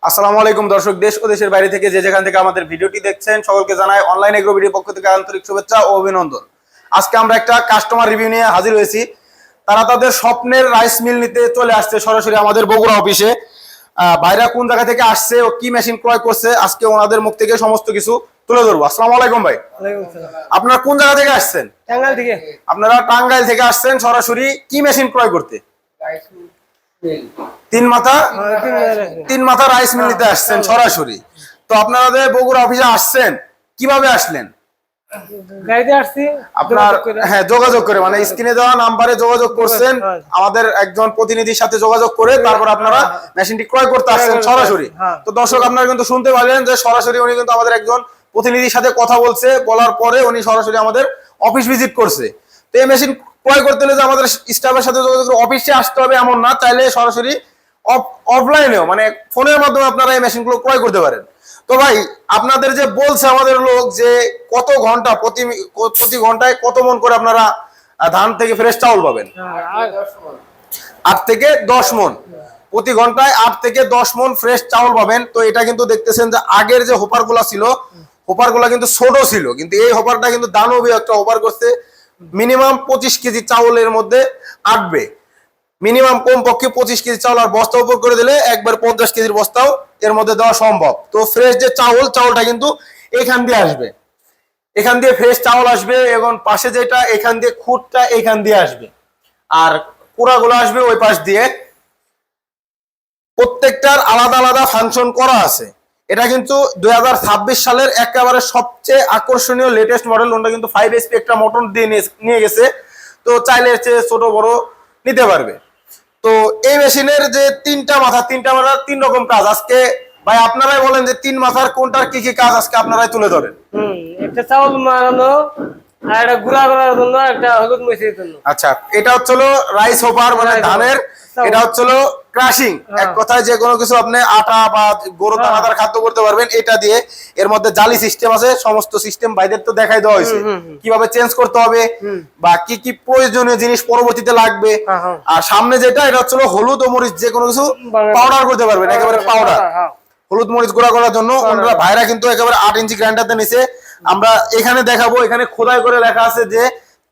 আসসালামু আলাইকুম দর্শক, দেশ ও দেশের বাইরে থেকে যে যেখান থেকে আমাদের ভিডিওটি দেখছেন সকলকে জানাই অনলাইন এগ্রো ভিডিও পক্ষ থেকে আন্তরিক শুভেচ্ছা ও অভিনন্দন। আজকে আমরা একটা কাস্টমার রিভিউ নিয়ে হাজির হয়েছি। তারা তাদের স্বপ্নের রাইস মিল নিতে চলে আসছে সরাসরি আমাদের বগুড়া অফিসে। ভাইরা কোন জায়গা থেকে আসছে ও কি মেশিন ক্রয় করছে আজকে ওনাদের মুখ থেকে সমস্ত কিছু তুলে ধরবো। আসসালামু আলাইকুম ভাই। আপনারা কোন জায়গা থেকে আসছেন? টাঙ্গাইল থেকে। আপনারা টাঙ্গাইল থেকে আসছেন সরাসরি কি মেশিন ক্রয় করতে? তিন মাথা রাইস মিল নিতে আসছেন সরাসরি। তো আপনারা বগুড়া অফিসে আসছেন, কিভাবে আসলেন? গাড়িতে আসছি আপনার যোগাযোগ করে, মানে স্ক্রিনে দেওয়া নাম্বারে যোগাযোগ করছেন, আমাদের একজন প্রতিনিধির সাথে যোগাযোগ করে তারপর আপনারা মেশিনটি ক্রয় করতে আসছেন সরাসরি। তো দর্শক আপনারা কিন্তু শুনতে পারলেন যে সরাসরি উনি কিন্তু আমাদের একজন প্রতিনিধির সাথে কথা বলছে, বলার পরে উনি সরাসরি আমাদের অফিস ভিজিট করছে। তো এই মেশিন ক্রয় করতে হলে যে আমাদের স্টাফের সাথে যোগাযোগ করে অফিসে আসতে হবে এমন না, চাইলে সরাসরি অফলাইনেও মানে ফোনের মাধ্যমে আপনারা এই মেশিনগুলো ক্রয় করতে পারেন। তো ভাই আপনাদের যে বলছে আমাদের লোক যে কত ঘন্টা প্রতি ঘন্টায় কত মন করে আপনারা ধান থেকে ফ্রেশ চাউল পাবেন? 8 থেকে 10 মন প্রতি ঘন্টায়, 8 থেকে 10 মন ফ্রেশ চাউল পাবেন। তো এটা কিন্তু দেখতেছেন যে আগের যে হোপারগুলা ছিল, হোপারগুলা কিন্তু ছোট ছিল, কিন্তু এই হোপারটা কিন্তু দানবীয় একটা হোপার করছে। মিনিমাম 25 কেজি চাউলের মধ্যে আটবে, মিনিমাম কমপক্ষে 25 কেজি চাউল, আর বস্তা উপর করে দিলে একবার 50 কেজির বস্তাও এর মধ্যে দেওয়া সম্ভব। তো ফ্রেশ যে চাউলটা কিন্তু এখান দিয়ে আসবে, এখান দিয়ে ফ্রেশ চাউল আসবে, এবং পাশে যেটা এখান দিয়ে খুঁটটা এখান দিয়ে আসবে, আর কুড়াগুলো আসবে ওই পাশ দিয়ে। প্রত্যেকটার আলাদা আলাদা ফাংশন করা আছে। এটা কিন্তু 2026 সালের একেবারে সবচেয়ে আকর্ষণীয় লেটেস্ট মডেল। ওটা কিন্তু 5 HP একটা মোটর দিয়ে নিয়ে গেছে। তো চাইলে ছোট বড় নিতে পারবে। তো এই মেশিনের যে তিনটা মাথার 3 রকম কাজ। আজকে ভাই আপনারাই বলেন যে 3 মাথার কোনটার কি কি কাজ আজকে আপনারাই তুলে ধরেন। একটা চাউল মারানো, আর একটা গুঁড়া করার জন্য, একটা হলুদ মরিচের জন্য। আচ্ছা, এটা হচ্ছে রাইস হোপার, মানে ধানের। এটা হচ্ছে ক্রাশিং। এক কথায় যে কোনো কিছু আপনি আটা বা গরু দানাদার খাদ্য করতে পারবেন এটা দিয়ে। এর মধ্যে জালি সিস্টেম আছে, সমস্ত সিস্টেম বাইদের তো দেখাই দেওয়া হয়েছে, কিভাবে চেঞ্জ করতে হবে বা কি কি প্রয়োজনীয় জিনিস পরবর্তীতে লাগবে। আর সামনে যেটা, এটা হচ্ছে হলুদ ও মরিচ, যে কোনো কিছু পাউডার করতে পারবেন, একেবারে পাউডার। হলুদ মরিচ গুঁড়া করার জন্য ওনারা ভাইরা কিন্তু একেবারে 8 ইঞ্চি গ্রাইন্ডারতে নিছে। আমরা এখানে দেখাবো, এখানে খোদাই করে লেখা আছে যে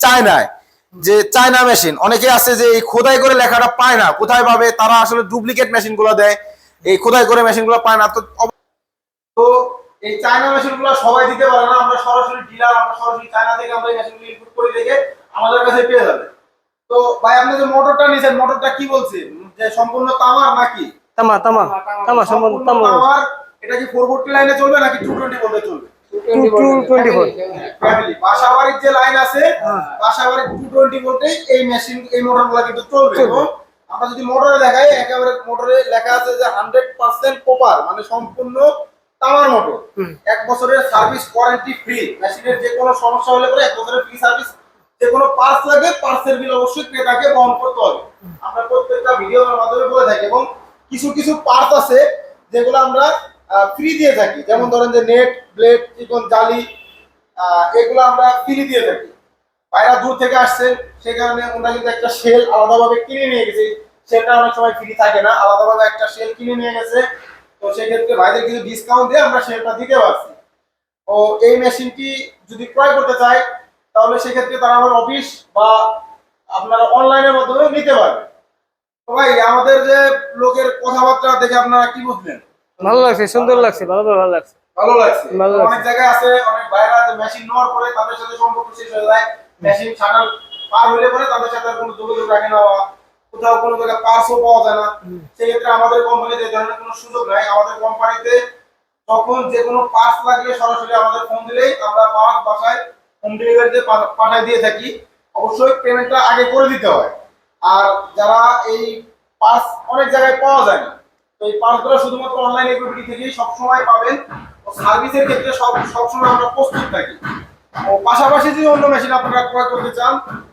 চায়নায়, যে চায়না মেশিন। অনেকে আছে যে এই খোদাই করে লেখাটা পায় না, কোথায় পাবে? তারা আসলে ডুপ্লিকেট মেশিন গুলো দেয়, এই খোদাই করে মেশিন গুলো পায় না। তো এই চায়না মেশিন গুলো সবাই দিতে পারে না। আমরা সরাসরি ডিলার, আমরা সরাসরি চায়না থেকে আমরা এই মেশিন গুলো ইনপুট করে দেখে আমাদের কাছে পেয়ে যাবে। তো ভাই আপনি যে মোটরটা নিছেন, মোটরটা কি বলছে যে সম্পূর্ণ তামার নাকি? তামা সম্পূর্ণ তামার। এটা কি 440 লাইনে চলবে নাকি 220 ভোল্টে চলবে? 224 ফ্যামিলি বাসাবাড়ির যে লাইন আছে, বাসাবাড়ির 220 ভোল্টে এই মেশিন, এই মোটরগুলো কিন্তু চলবে। এবং আমরা যদি মোটরে দেখাই, একেবারে মোটরে লেখা আছে যে 100% কপার, মানে সম্পূর্ণ তামার মোটর। 1 বছরের সার্ভিস ওয়ারেন্টি ফ্রি। মেশিনের যে কোনো সমস্যা হলে পরে 1 বছরের ফ্রি সার্ভিস। যে কোনো পার্টস লাগে, পার্টসের বিল অবশ্যই ক্রেতাকে বহন করতে হবে। আমরা প্রত্যেকটা ভিডিওর মাধ্যমে বলে থাকি। এবং কিছু কিছু পার্টস আছে যেগুলো আমরা ফ্রি দিয়ে থাকি, যেমন ধরেন যে নেট, ব্লেড, চিকন জালি, এগুলো আমরা ফ্রি দিয়ে থাকি। বাইরে দূর থেকে আসছে, সেই কারণে ওনারা কিন্তু একটা শেল আলাদাভাবে কিনে নিয়ে গেছে। সেটা অনেক সময় ফ্রি থাকে না, আলাদাভাবে একটা শেল কিনে নিয়ে গেছে। তো সেই ক্ষেত্রে ভাইদের কিছু ডিসকাউন্ট দিয়ে আমরা শেলটা দিতে পারছি। ও এই মেশিনটি যদি ক্রয় করতে চায় তাহলে সেক্ষেত্রে তারা আমার অফিস বা আপনারা অনলাইনের মাধ্যমে নিতে পারবে। তো ভাই আমাদের যে লোকের কথাবার্তা দেখে আপনারা কি বুঝলেন? ভালো লাগছে, সুন্দর লাগছে, ভালো লাগছে। অনেক জায়গায় আছে, অনেক ভাইরা যে মেশিন নেওয়ার পরে তাদের সাথে সম্পর্ক শেষ হয়ে যায়, মেশিন ছাড়ার পার হলে পরে তাদের সাথে কোনো যোগাযোগ রাখে না, কোথাও কোনো জায়গায় পার্সও পাওয়া যায় না। সেক্ষেত্রে আমাদের কোম্পানিতে এই ধরনের কোনো সুযোগ নাই। আমাদের কোম্পানিতে তখন যে কোনো পার্স লাগলে সরাসরি আমাদের ফোন দিলেই আমরা পার্স বাসায় হোম ডেলিভারিতে পাঠিয়ে দিয়ে থাকি। অবশ্যই পেমেন্টটা আগে করে দিতে হয়। আর যারা এই পার্স অনেক জায়গায় পাওয়া যায় না, তো এই পার্সগুলো শুধুমাত্র অনলাইন এগ্রিবিটি থেকেই সবসময় পাবেন। ও সার্ভিসের ক্ষেত্রে সবসময় আমরা প্রস্তুত থাকি। ও পাশাপাশি যদি অন্য মেশিন আপনারা ক্রয় করতে চান,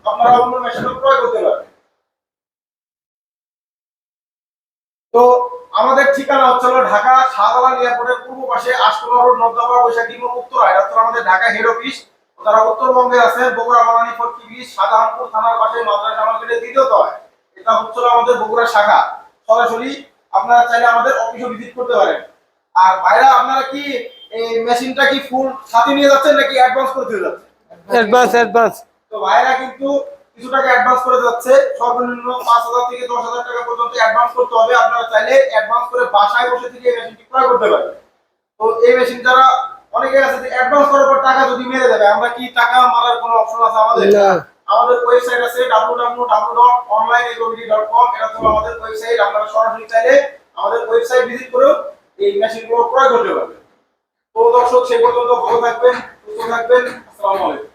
আপনারা অন্য মেশিনও ক্রয় করতে পারবেন। তো আমাদের ঠিকানা হচ্ছে ঢাকা শাহজালাল এয়ারপোর্টের পূর্ব পাশে আশকোনা রোড, নবদাপাড়া, বৈশাখী মোড়, উত্তরা। এটা হচ্ছে আমাদের ঢাকা হেড অফিস। যারা উত্তরবঙ্গে আছে, বগুড়া বানানী ফটকি ব্রিজ, শাহজাহানপুর থানার পাশে মাদ্রাসা মার্কেটের দ্বিতীয় তলায়। এটা হচ্ছে আমাদের বগুড়া শাখা। সরাসরি আপনারা চাইলে আমাদের অফিসে ভিজিট করতে পারেন। আর ভাইরা আপনারা কি এই মেশিনটা কি ফুল সাথে নিয়ে যাচ্ছেন নাকি অ্যাডভান্স করে দিয়ে যাচ্ছেন? অ্যাডভান্স। তো ভাইরা কিন্তু কিছু টাকা অ্যাডভান্স করে যাচ্ছে, সর্বনিম্ন 5,000 থেকে 10,000 টাকা পর্যন্ত অ্যাডভান্স করতে হবে। আপনারা চাইলে অ্যাডভান্স করে বাসায় বসে থেকে এই মেশিনটি ক্রয় করতে পারবেন। তো এই মেশিন যারা অনেকে আছে যে অ্যাডভান্স করার পর টাকা যদি মেরে দেবে, আমরা কি টাকা মারার কোনো অপশন আছে আমাদের? না। আমাদের ওয়েবসাইট আছে www.onlineagobidi.com, এটা হলো আমাদের ওয়েবসাইট। আপনারা সরাসরি চাইলে আমাদের ওয়েবসাইট ভিজিট করেও এই মেশিনগুলো ক্রয় করতে পারবেন। তো দর্শক, সেই পর্যন্ত ভালো থাকবেন, সুস্থ থাকবেন। আসসালামু আলাইকুম।